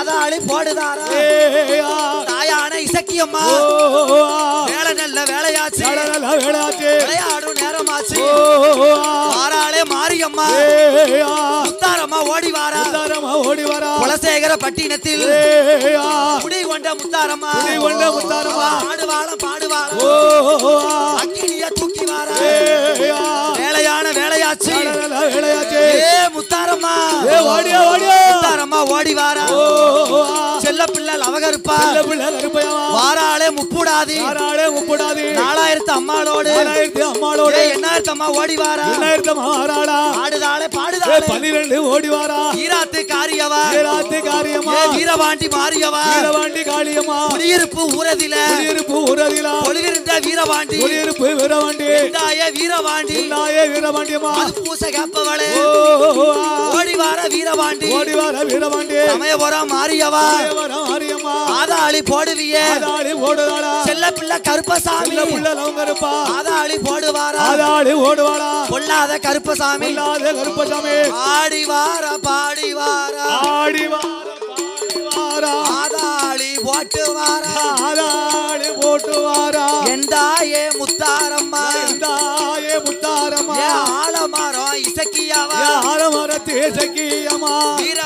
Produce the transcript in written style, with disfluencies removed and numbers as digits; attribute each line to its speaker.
Speaker 1: ஆதாளி போடுதாரா தாயான இசக்கியம்மா வேலை நல்ல வேலையாச்சு விளையாடும் நேரமாச்சு ஆறாளே மாரியம்மா முத்தாரம்மா ஓடி வாரா குலசேகர பட்டினத்தில் முடி கொண்ட முத்தாரம்மா ஆடுவாளம் பாடுவாளம் அக்கினிய தூக்கி வாரா வேலையான வேலையாச்சு முத்தாரம்மா முத்தாரம்மா ஓடி வாரா செல்ல பிள்ளை அவகருப்பா வாராளே முப்புடாதி 4000 அம்மாளோடு 8000 அம்மா ஓடி வாரா ஆடுதாளே பாடுதாளே
Speaker 2: 12 ஓடி வாரா
Speaker 1: ஈராத்து காரியவா வீரபாண்டி மாரியவா
Speaker 2: காளியம்மா
Speaker 1: குடியிருப்பு ஊரதில ஒளிவிருந்த வீரபாண்டி வீரபாண்டி பூச காப்பவளே ஓடி வார வீரபாண்டி சமயபுரம் மாரியவா ஆதாளி போடுவியே செல்ல பிள்ளை கருப்பசாமி ஆதாளி போடுவாரா பொல்லாத கருப்பசாமி ஆடி வார பாடி வாரா ஆதாளி போட்டு வாரா எந்தாயே முத்தாரம்மா ஆலமரம் இசக்கியவா வீர